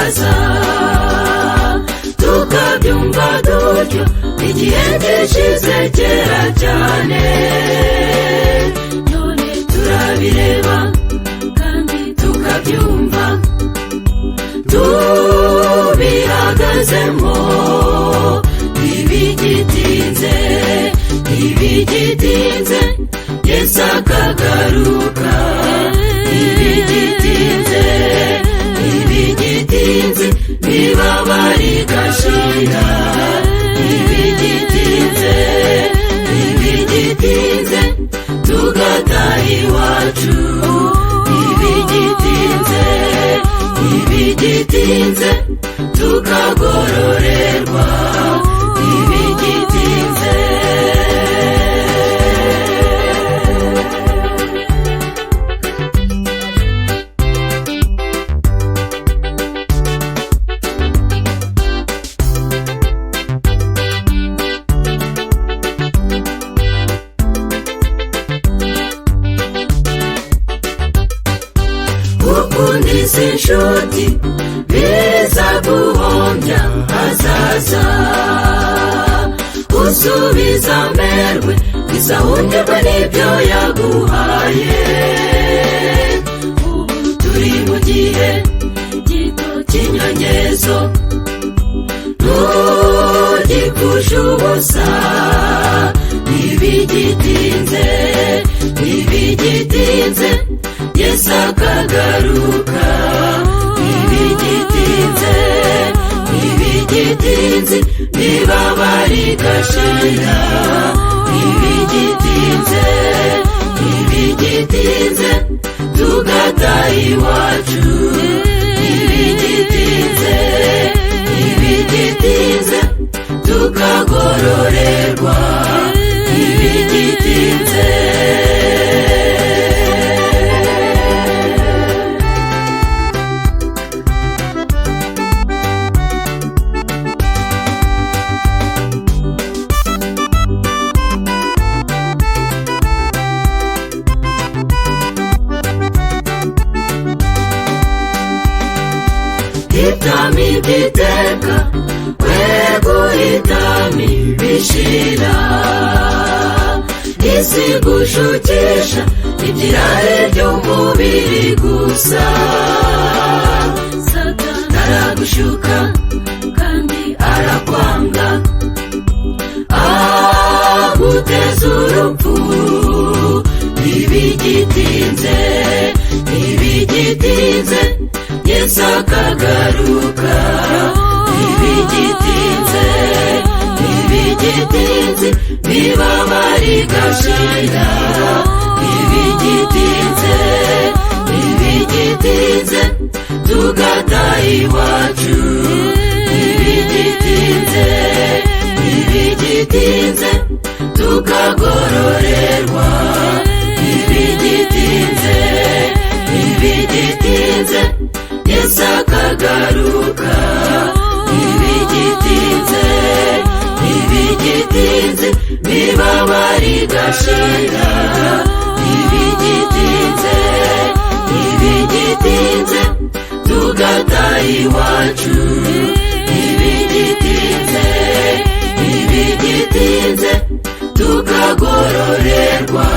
hazaza tukabyumva dutyo igihe gishize kera cyane none turabireba kandi tukabyumva tubihagazemo ibigitinze Yesu akagaruka ibigitinze imibabaro igashira ibigitinze tugataha iwacu ibigitinze tukagororerwa ibigitinze ukundi s'inshuti biza guhombya hazaza usubiza amerwe isahundirwe n'ibyo yaguhaye ubu turi mu gihe gito cy'inyongezo ntugipfushe ubusa ibigitinze Yesu akagaruka ibigitinze imibabaro igashira ibigitinze tugataha iwacu ibigitinze tukagororerwa ibigitinze hitamo iby'iteka we guhitamo ibishira isi gushukisha ibyirare by'umubiri gusa Satani aragushuka kandi arakwanga aguteza urupfu ibigitinze Yesu akagaruka ibigitinze imibabaro igashira ibigitinze tugataha iwacu ibigitinze tukagororerwa ibigitinze Yesu akagaruka ibigitinze imibabaro igashira ibigitinze tugataha iwacu ibigitinze tukagororerwa